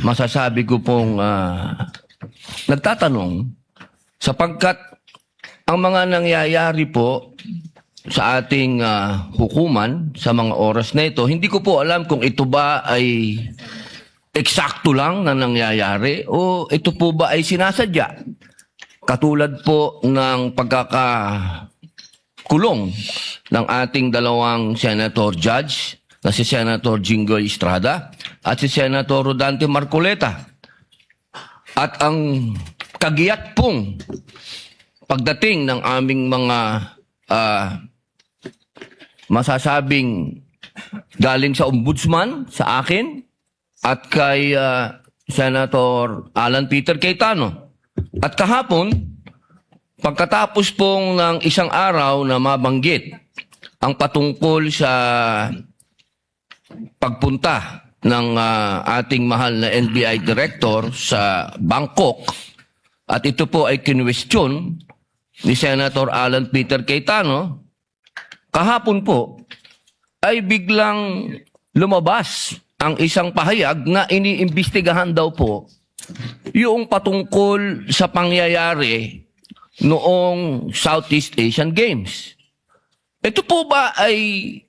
masasabi ko pong nagtatanong sapagkat ang mga nangyayari po sa ating hukuman sa mga oras na ito, hindi ko po alam kung ito ba ay eksakto lang na nangyayari o ito po ba ay sinasadya. Katulad po ng pagkakakulong ng ating dalawang senator judge na si Senator Jinggoy Estrada at si Senator Rodante Marcoleta. At ang kagiat pong pagdating ng aming mga masasabing galing sa ombudsman, sa akin, at kay Senator Alan Peter Cayetano. At kahapon, pagkatapos pong ng isang araw na mabanggit ang patungkol sa pagpunta ng ating mahal na NBI Director sa Bangkok, at ito po ay kinwestiyon ni Senator Alan Peter Cayetano, kahapon po ay biglang lumabas ang isang pahayag na iniimbestigahan daw po yung patungkol sa pangyayari noong Southeast Asian Games. Ito po ba ay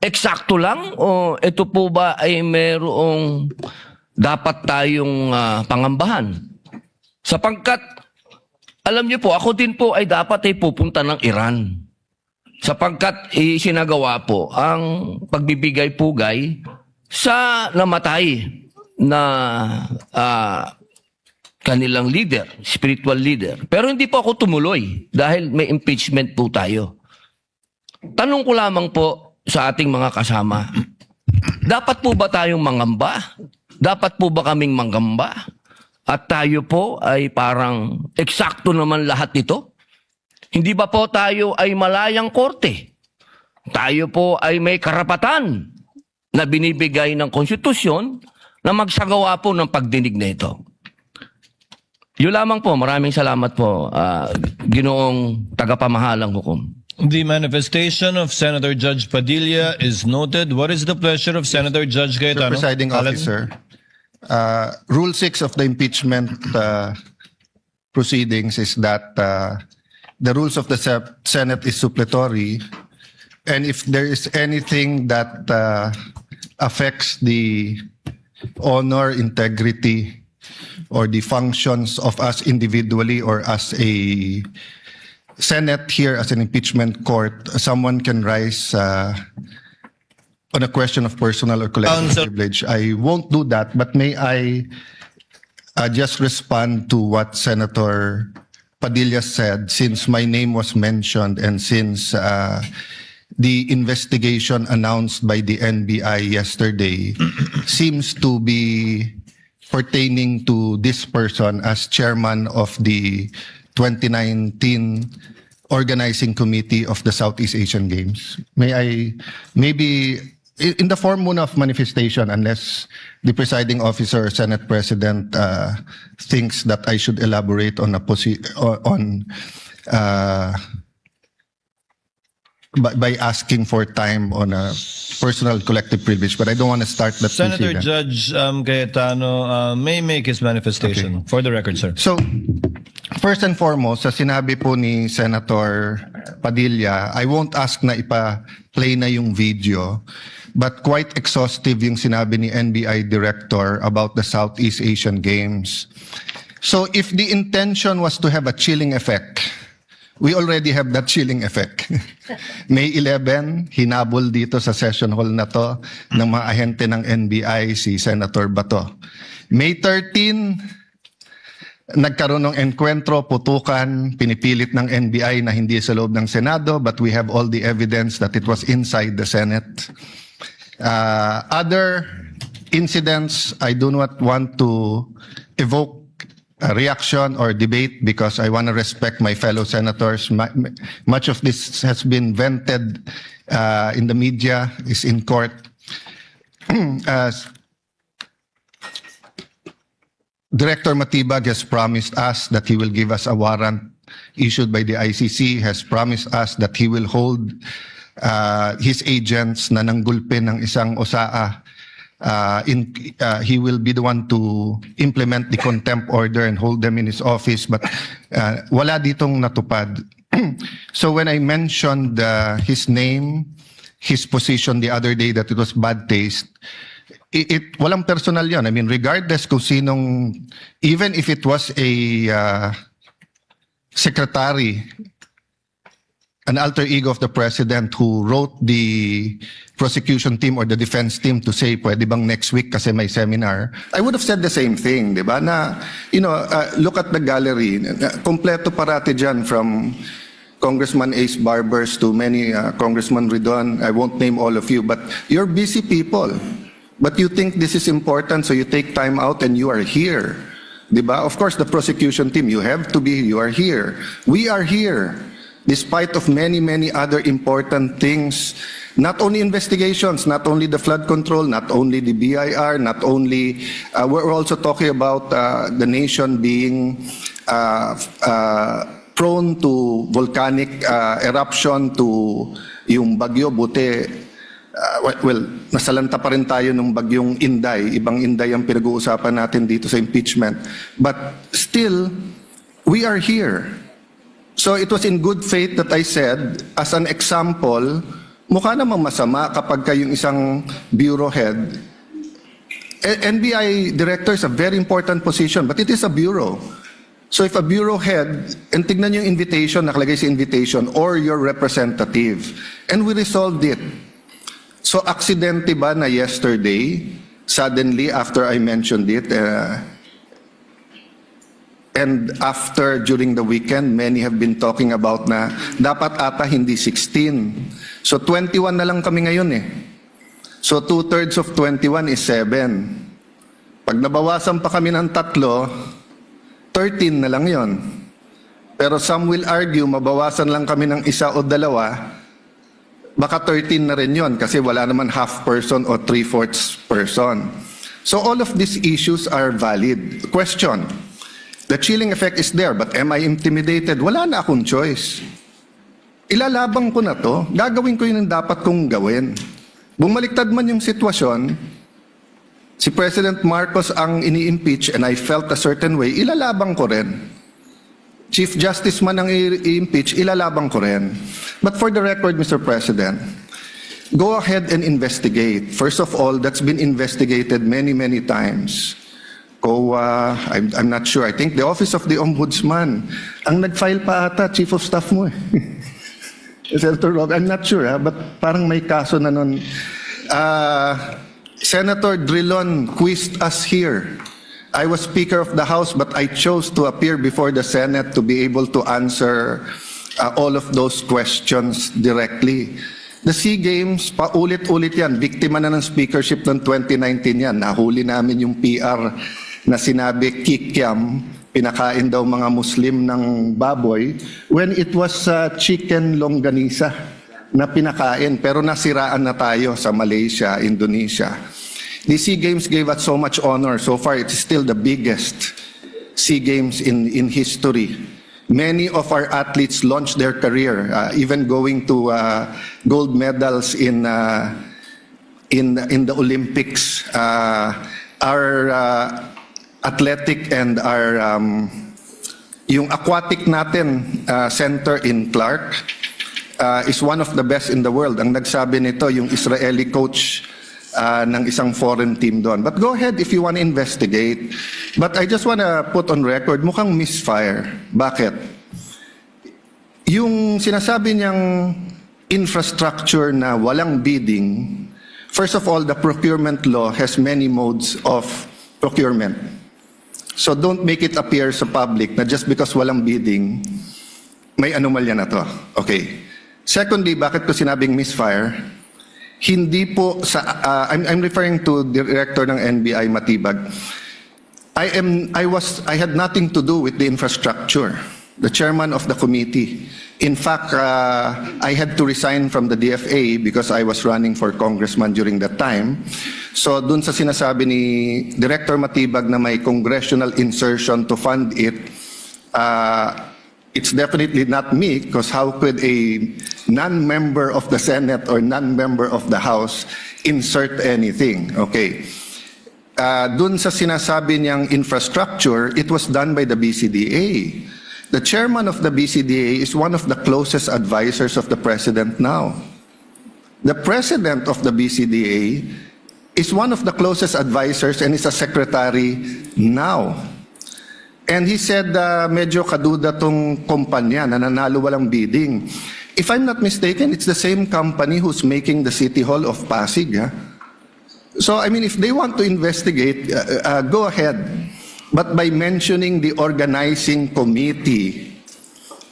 eksakto lang o ito po ba ay merong dapat tayong pangambahan? Sapagkat alam niyo po, ako din po ay dapat ay pupunta ng Iran. Sapagkat isinagawa po ang pagbibigay-pugay sa namatay na kanilang leader, spiritual leader. Pero hindi po ako tumuloy dahil may impeachment po tayo. Tanong ko lamang po sa ating mga kasama, dapat po ba tayong mangamba? Dapat po ba kaming manggamba? At tayo po ay parang eksakto naman lahat ito? Hindi ba po tayo ay malayang korte? Tayo po ay may karapatan na binibigay ng konstitusyon na magsagawa po ng pagdinig na ito. Yun lamang po. Maraming salamat po, Ginoong tagapamahalang hukom. The manifestation of Senator Judge Padilla is noted. What is the pleasure of Senator Judge Mr. Cayetano? Presiding Alan? Officer, Rule 6 of the impeachment proceedings is that the rules of the Senate is suppletory, and if there is anything that affects the honor, integrity, or the functions of us individually or as a Senate here as an impeachment court, someone can rise on a question of personal or collective Counsel. privilege. I won't do that, but may I just respond to what Senator Padilla said, since my name was mentioned and since the investigation announced by the NBI yesterday seems to be pertaining to this person as chairman of the 2019 organizing committee of the Southeast Asian Games. May I, maybe in the form muna of manifestation, unless the presiding officer or Senate President thinks that I should elaborate on by asking for time on a personal collective privilege, but I don't want to start that Senator precedent. Judge Cayetano may make his manifestation. For the record, sir. So, first and foremost, sa sinabi po ni Senator Padilla, I won't ask na ipa-play na yung video, but quite exhaustive yung sinabi ni NBI Director about the Southeast Asian Games. So, if the intention was to have a chilling effect, we already have that chilling effect. May 11, hinabol dito sa session hall na to ng mga ahente ng NBI si Senator Bato. May 13, nagkaroon ng enkwentro, putukan, pinipilit ng NBI na hindi sa loob ng Senado, but we have all the evidence that it was inside the Senate. Other incidents, I do not want to evoke a reaction or debate because I want to respect my fellow senators. Much of this has been vented in the media, is in court. Director Matibag has promised us that he will give us a warrant issued by the ICC, has promised us that he will hold his agents na nanggulpin ng isang OSAA he will be the one to implement the contempt order and hold them in his office, but wala ditong natupad. So when I mentioned his name, his position the other day that it was bad taste, walang personal yan. I mean, regardless kung sinong, even if it was a secretary, an alter ego of the president who wrote the prosecution team or the defense team to say, pwede bang next week kasi may seminar, I would have said the same thing, di ba? Na, look at the gallery. Kompleto parati dyan from Congressman Ace Barbers to many Congressman Ridon. I won't name all of you, but you're busy people. But you think this is important, so you take time out and you are here. Di ba? Of course, the prosecution team, you have to be, you are here. We are here. Despite of many, many other important things, not only investigations, not only the flood control, not only the BIR, not only, we're also talking about the nation being prone to volcanic eruption, to yung bagyo, buti, nasalanta pa rin tayo ng bagyong Inday. Ibang Inday ang pinag-uusapan natin dito sa impeachment. But still, we are here. So it was in good faith that I said, as an example, mukha namang masama kapag kayong isang bureau head. NBI director is a very important position, but it is a bureau. So if a bureau head, and tignan yung invitation, nakalagay sa invitation, or your representative, and we resolved it. So aksidente ba na yesterday, suddenly after I mentioned it, and after, during the weekend, many have been talking about na dapat ata hindi 16. So 21 na lang kami ngayon eh. So 2/3 of 21 is 7. Pag nabawasan pa kami ng 3, 13 na lang yon. Pero some will argue, mabawasan lang kami ng 1 o 2, baka 13 na rin yon kasi wala naman half person o 3/4 person. So all of these issues are valid. Question. The chilling effect is there, but am I intimidated? Wala na akong choice. Ilalabang ko na to. Gagawin ko yun ang dapat kong gawin. Bumaliktad man yung sitwasyon, si President Marcos ang ini-impeach and I felt a certain way, ilalabang ko rin. Chief Justice man ang i-impeach, ilalabang ko rin. But for the record, Mr. President, go ahead and investigate. First of all, that's been investigated many, many times. I'm not sure. I think the Office of the Ombudsman ang nag-file pa ata, Chief of Staff mo eh. Senator Rob, I'm not sure but parang may kaso na nun. Senator Drilon quizzed us here. I was Speaker of the House but I chose to appear before the Senate to be able to answer all of those questions directly. The SEA Games, paulit-ulit yan. Biktima na ng speakership ng 2019 yan. Nahuli namin yung PR na sinabi kikiam, pinakain daw mga Muslim ng baboy, when it was chicken longganisa na pinakain. Pero nasiraan na tayo sa Malaysia, Indonesia. The SEA Games gave us so much honor. So far, it is still the biggest SEA Games in history. Many of our athletes launched their career, even going to gold medals in the Olympics. Our athletic and our yung aquatic natin center in Clark is one of the best in the world. Ang nagsabi nito yung Israeli coach ng isang foreign team doon. But go ahead if you want to investigate. But I just want to put on record, mukhang misfire. Bakit? Yung sinasabi niyang infrastructure na walang bidding, first of all, the procurement law has many modes of procurement. So don't make it appear sa public na just because walang bidding, may anomalya na to. Okay. Secondly, bakit ko sinabing misfire? Hindi po sa I'm referring to Director ng NBI Matibag. I had nothing to do with the infrastructure. The chairman of the committee. In fact, I had to resign from the DFA because I was running for congressman during that time. So dun sa sinasabi ni Director Matibag na may congressional insertion to fund it, it's definitely not me because how could a non-member of the Senate or non-member of the House insert anything. Okay. Dun sa sinasabi niyang infrastructure, it was done by the BCDA. The chairman of the BCDA is one of the closest advisors of the president now. The president of the BCDA is one of the closest advisors and is a secretary now. And he said, medyo kaduda tong kumpanya, nananalo walang bidding. If I'm not mistaken, it's the same company who's making the City Hall of Pasig. Ha? So, I mean, if they want to investigate, go ahead. But by mentioning the organizing committee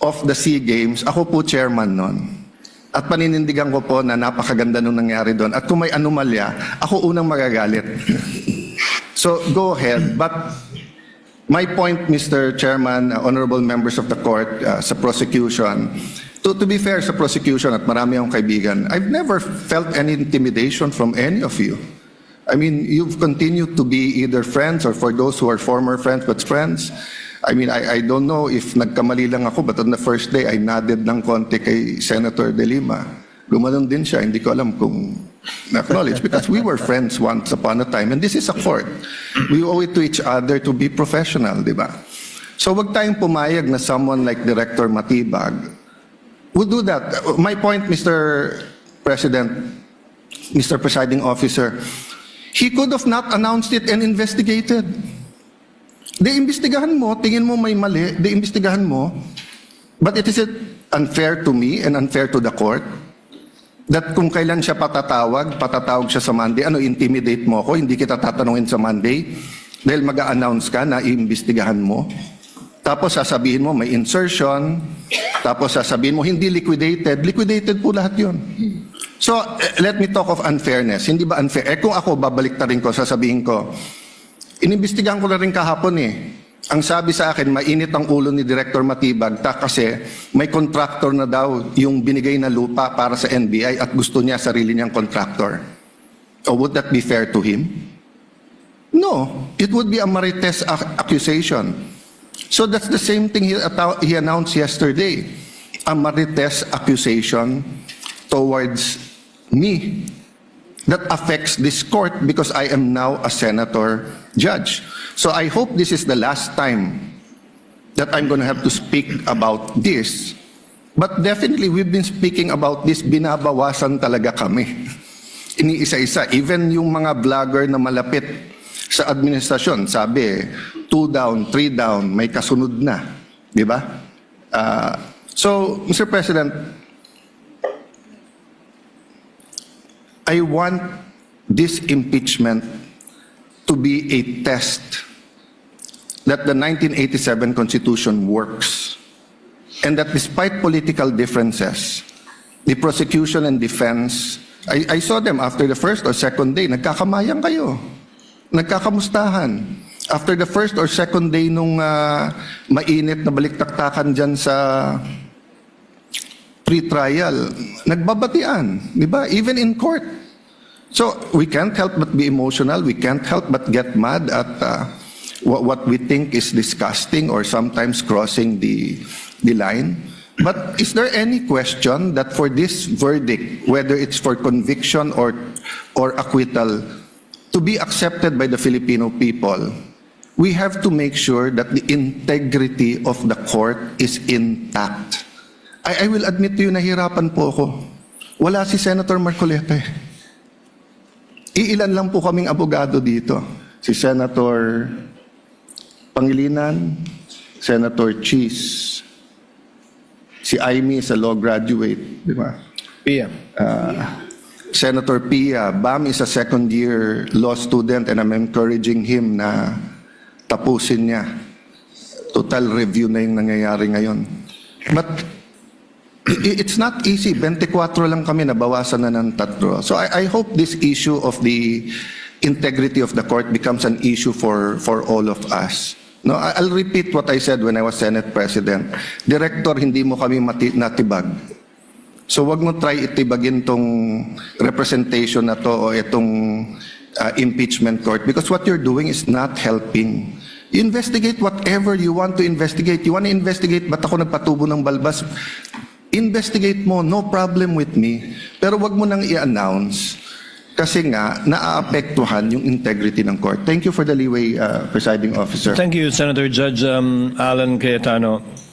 of the SEA Games, ako po chairman nun. At paninindigan ko po na napakaganda nung nangyari doon. At kung may anomalya, ako unang magagalit. So, go ahead. But my point, Mr. Chairman, honorable members of the court, sa prosecution, to be fair sa prosecution at marami akong kaibigan, I've never felt any intimidation from any of you. I mean, you've continued to be either friends or for those who are former friends but friends. I mean, I don't know if nagkamali lang ako, but on the first day, I nodded ng konti kay Senator De Lima. Gumanon din siya, hindi ko alam kung na-acknowledge because we were friends once upon a time and this is a court. We owe it to each other to be professional, di ba? So wag tayong pumayag na someone like Director Matibag would do that. My point, Mr. President, Mr. Presiding Officer, he could have not announced it and investigated. Imbestigahan mo, tingin mo may mali, imbestigahan mo. But it is unfair to me and unfair to the court that kung kailan siya patatawag siya sa Monday, intimidate mo ako, hindi kita tatanungin sa Monday dahil mag-a-announce ka na iimbestigahan mo. Tapos sasabihin mo may insertion, tapos sasabihin mo hindi liquidated po lahat yun. So, let me talk of unfairness. Hindi ba unfair? Kung ako, babalik na rin ko, sasabihin ko, inimbestigahan ko na rin kahapon eh. Ang sabi sa akin, mainit ang ulo ni Director Matibag kasi may contractor na daw yung binigay na lupa para sa NBI at gusto niya sarili niyang contractor. Oh, would that be fair to him? No. It would be a marites accusation. So that's the same thing he announced yesterday. A marites accusation towards me that affects this court because I am now a senator judge. So I hope this is the last time that I'm going to have to speak about this. But definitely we've been speaking about this, binabawasan talaga kami. Iniisa-isa, even yung mga vlogger na malapit sa administrasyon, sabi, 2 down, 3 down, may kasunod na. Di ba? So, Mr. President, I want this impeachment to be a test that the 1987 Constitution works and that despite political differences, the prosecution and defense, I saw them after the first or second day, nagkakamayang kayo, nagkakamustahan. After the first or second day nung mainit na baliktaktakan dyan sa pre-trial, nagbabatian, di ba? Even in court. So we can't help but be emotional. We can't help but get mad at what we think is disgusting or sometimes crossing the line. But is there any question that for this verdict, whether it's for conviction or acquittal, to be accepted by the Filipino people, we have to make sure that the integrity of the court is intact. I will admit to you, nahirapan po ako. Wala si Senator Marcoleta. Iilan lang po kaming abogado dito. Si Senator Pangilinan, Senator Cheese, si Aimee is a law graduate, di ba? Pia. Senator Pia, Bam is a second-year law student and I'm encouraging him na tapusin niya. Total review na yung nangyayari ngayon. But it's not easy. 24 lang kami, nabawasan na ng 3. So I hope this issue of the integrity of the court becomes an issue for all of us. No, I'll repeat what I said when I was Senate President. Director, hindi mo kami natibag. So wag mo try itibagin tong representation na to o itong impeachment court because what you're doing is not helping. You investigate whatever you want to investigate. You want to investigate ba't ako nagpatubo ng balbas? Investigate mo, no problem with me. Pero wag mo nang i-announce kasi nga naaapektuhan yung integrity ng court. Thank you for the leeway, Presiding Officer. Thank you, Senator Judge Alan Cayetano.